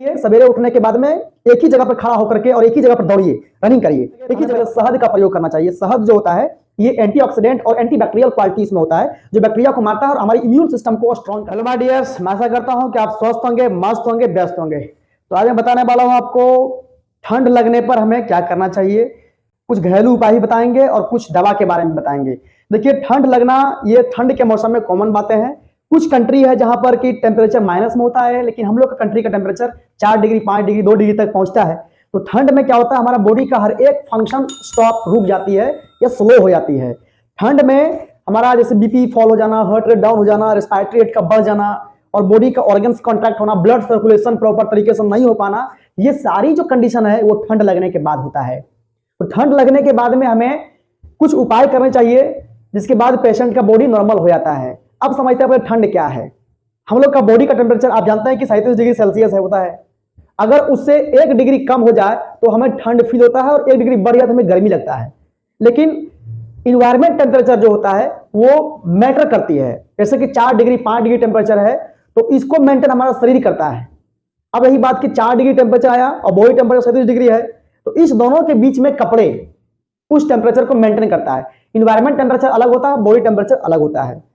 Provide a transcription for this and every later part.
ये सवेरे उठने के बाद में एक ही जगह पर खड़ा होकर के और एक ही जगह पर दौड़िए, रनिंग करिए। एक ही जगह शहद का प्रयोग करना चाहिए। शहद जो होता है ये एंटीऑक्सीडेंट और एंटीबैक्टीरियल क्वालिटीज में होता है, जो बैक्टीरिया को मारता है और हमारी इम्यून सिस्टम को स्ट्रॉन्ग। हेलो माय डियर्स, मैं आशा करता हूं कि आप स्वस्थ होंगे, मस्त होंगे, व्यस्त होंगे। तो आज मैं बताने वाला हूं आपको ठंड लगने पर हमें क्या करना चाहिए। कुछ घरेलू उपाय भी बताएंगे और कुछ दवा के बारे में बताएंगे। देखिए, ठंड लगना ये ठंड के मौसम में कॉमन बातें हैं। कुछ कंट्री है जहां पर कि टेम्परेचर माइनस में होता है, लेकिन हम लोग का कंट्री का टेम्परेचर 4 डिग्री, 5 डिग्री, 2 डिग्री तक पहुंचता है। तो ठंड में क्या होता है, हमारा बॉडी का हर एक फंक्शन स्टॉप, रुक जाती है या स्लो हो जाती है। ठंड में हमारा जैसे बीपी फॉल हो जाना, हार्ट रेट डाउन हो जाना, रेस्पिरेटरी रेट का बढ़ जाना और बॉडी का ऑर्गन्स कॉन्ट्रैक्ट होना, ब्लड सर्कुलेशन प्रॉपर तरीके से नहीं हो पाना, ये सारी जो कंडीशन है वो ठंड लगने के बाद होता है। तो ठंड लगने के बाद में हमें कुछ उपाय करने चाहिए, जिसके बाद पेशेंट का बॉडी नॉर्मल हो जाता है। अब समझते हैं ठंड क्या है। हम लोग का बॉडी का टेम्परेचर आप जानते हैं कि 37 डिग्री सेल्सियस है होता है। अगर उससे 1 डिग्री कम हो जाए तो हमें ठंड फील होता है और 1 डिग्री बढ़ जाए तो हमें गर्मी लगता है। लेकिन इन्वायरमेंट टेम्परेचर जो होता है वो मैटर करती है। जैसे कि 4 डिग्री, 5 डिग्री टेम्परेचर है तो इसको मेंटेन हमारा शरीर करता है। अब रही बात कि 4 डिग्री टेम्परेचर आया और बॉडी टेम्परेचर 37 डिग्री है, तो इस दोनों के बीच में कपड़े उस टेम्परेचर को मेंटेन करता है। इन्वायरमेंट टेम्परेचर अलग होता है, बॉडी टेम्परेचर अलग होता है।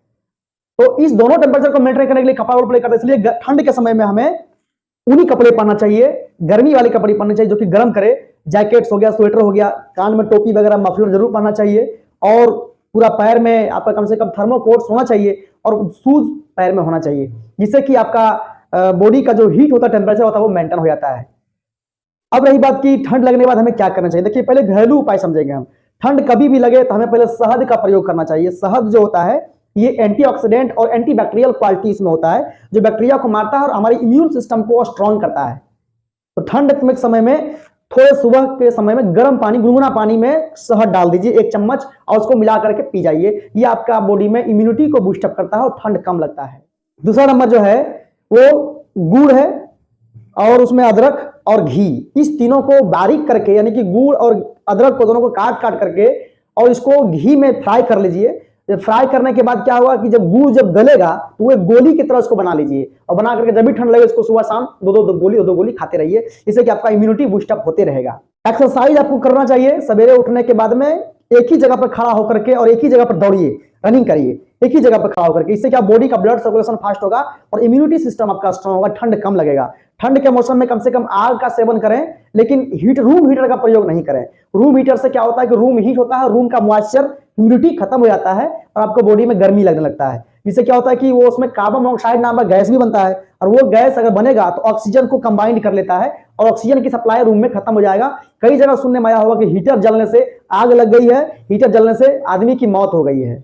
तो इस दोनों टेम्परेचर को मेंटेन करने के लिए कपड़ा प्ले करते हैं। इसलिए ठंड के समय में हमें ऊनी कपड़े पहनना चाहिए, गर्मी वाले कपड़े पहनने चाहिए जो कि गर्म करे। जैकेट्स हो गया, स्वेटर हो गया, कान में टोपी वगैरह, मफलर जरूर पहनना चाहिए और पूरा पैर में आपका कम से कम थर्मोकोट्स होना चाहिए और शूज पैर में होना चाहिए, जिससे कि आपका बॉडी का जो हीट होता है, टेम्परेचर होता है, वो मेंटेन हो जाता है। अब रही बात की ठंड लगने के बाद हमें क्या करना चाहिए। देखिए, पहले घरेलू उपाय समझेंगे हम। ठंड कभी भी लगे तो हमें पहले शहद का प्रयोग करना चाहिए। शहद जो होता है ये एंटीऑक्सीडेंट और एंटीबैक्टीरियल क्वालिटीज में होता है, जो बैक्टीरिया को मारता है और हमारी इम्यून सिस्टम को स्ट्रॉन्ग करता है। तो ठंड के समय में थोड़े सुबह के समय में गर्म पानी, गुनगुना पानी में शहद डाल दीजिए 1 चम्मच और उसको मिला करके पी जाइए। ये आपका बॉडी में इम्यूनिटी को बूस्टअप करता है और ठंड कम लगता है। दूसरा नंबर जो है वो गुड़ है और उसमें अदरक और घी, इस तीनों को बारीक करके, यानी कि गुड़ और अदरक को दोनों को काट काट करके और इसको घी में फ्राई कर लीजिए। जब फ्राई करने के बाद क्या होगा कि जब गुड़ जब गलेगा तो वो एक गोली की तरह उसको बना लीजिए और बना करके जब भी ठंड लगे उसको सुबह शाम दो गोली खाते रहिए, जिससे कि आपका इम्यूनिटी बूस्टअप होते रहेगा। एक्सरसाइज आपको करना चाहिए। सवेरे उठने के बाद में एक ही जगह पर खड़ा होकर के और एक ही जगह पर दौड़िए, रनिंग करिए एक ही जगह पर खड़ा होकर के। इससे क्या बॉडी का ब्लड सर्कुलेशन फास्ट होगा और इम्यूनिटी सिस्टम आपका स्ट्रांग होगा, ठंड कम लगेगा। ठंड के मौसम में कम से कम आग का सेवन करें, लेकिन रूम हीटर का प्रयोग नहीं करें। रूम हीटर से क्या होता है कि रूम हीट होता है, रूम का मॉइस्चर, ह्यूमिडिटी खत्म हो जाता है और आपको बॉडी में गर्मी लगने लगता है। जिससे क्या होता है कि वो उसमें कार्बन मोनोऑक्साइड नाम का गैस भी बनता है और वो गैस अगर बनेगा तो ऑक्सीजन को कंबाइंड कर लेता है और ऑक्सीजन की सप्लाई रूम में खत्म हो जाएगा। कई जगह सुनने में आया होगा कि हीटर जलने से आग लग गई है, हीटर जलने से आदमी की मौत हो गई है।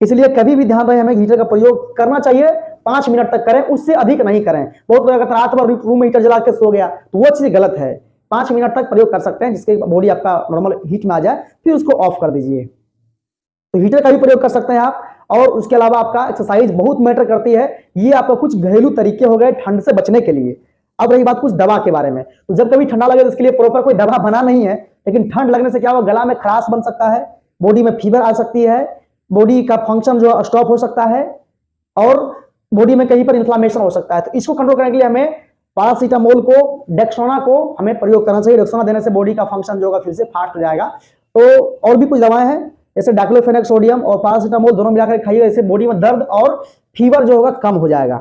इसलिए कभी भी ध्यान रहे, हमें हीटर का प्रयोग करना चाहिए, 5 मिनट तक करें, उससे अधिक नहीं करें। बहुत लोग अगर रात भर रूम में हीटर जला के सो गया तो वो चीज गलत है। 5 मिनट तक प्रयोग कर सकते हैं, जिसके बॉडी आपका नॉर्मल हीट में आ जाए, फिर उसको ऑफ कर दीजिए। तो हीटर का भी प्रयोग कर सकते हैं आप। और उसके अलावा आपका एक्सरसाइज बहुत मैटर करती है। ये आपका कुछ घरेलू तरीके हो गए ठंड से बचने के लिए। अब रही बात कुछ दवा के बारे में, तो जब कभी ठंडा लगे तो इसके लिए प्रॉपर कोई दवा बना नहीं है, लेकिन ठंड लगने से क्या होगा, गला में खराश बन सकता है, बॉडी में फीवर आ सकती है, बॉडी का फंक्शन जो स्टॉप हो सकता है और बॉडी में कहीं पर इन्फ्लामेशन हो सकता है। तो इसको कंट्रोल करने के लिए हमें पैरासीटामोल को, डेक्सोना को हमें प्रयोग करना चाहिए। डेक्सोना देने से बॉडी का फंक्शन जो होगा फिर से फास्ट हो जाएगा। तो और भी कुछ दवाएं हैं जैसे डाइक्लोफेनेक सोडियम और पैरासीटामोल दोनों मिलाकर खाइए, इससे बॉडी में दर्द और फीवर जो होगा कम हो जाएगा।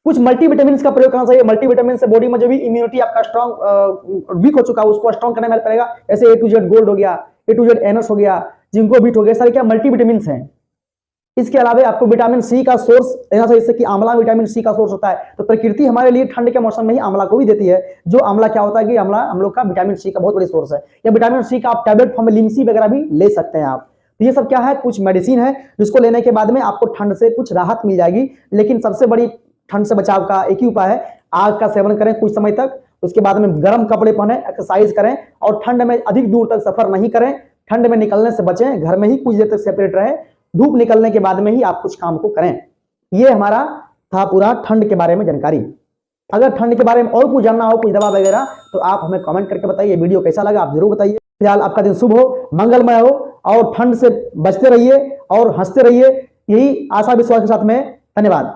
कुछ मल्टीविटामिन का प्रयोग करना चाहिए। मल्टीविटामिन से बॉडी में जो भी इम्यूनिटी आपका स्ट्रॉन्ग वीक हो चुका है उसको स्ट्रॉन्ग करने में हेल्प करेगा। जैसे A to Z गोल्ड हो गया, A to Z एनएस हो गया, जिंको बीट हो गया, सारे क्या मल्टीविटामिन हैं। इसके अलावा आपको विटामिन सी का सोर्स लेना चाहिए, इससे कि आंवला विटामिन सी का सोर्स होता है। तो प्रकृति हमारे लिए ठंड के मौसम में ही आंवला को भी देती है। जो आंवला क्या होता है कि आंवला हम लोग का विटामिन सी का बहुत बड़ी सोर्स है। या विटामिन सी का आप टैबलेट फॉर्म में लिमसी वगैरह भी ले सकते हैं आप। तो ये सब क्या है, कुछ मेडिसिन है जिसको लेने के बाद में आपको ठंड से कुछ राहत मिल जाएगी। लेकिन सबसे बड़ी ठंड से बचाव का एक ही उपाय है, आग का सेवन करें कुछ समय तक, उसके बाद में गर्म कपड़े पहने, एक्सरसाइज करें और ठंड में अधिक दूर तक सफर नहीं करें। ठंड में निकलने से बचें, घर में ही कुछ देर तक सेपरेट रहे, धूप निकलने के बाद में ही आप कुछ काम को करें। ये हमारा था पूरा ठंड के बारे में जानकारी। अगर ठंड के बारे में और कुछ जानना हो, कुछ दवा वगैरह, तो आप हमें कमेंट करके बताइए। वीडियो कैसा लगा आप जरूर बताइए। फिलहाल आपका दिन शुभ हो, मंगलमय हो और ठंड से बचते रहिए और हंसते रहिए। यही आशा विश्वास के साथ में धन्यवाद।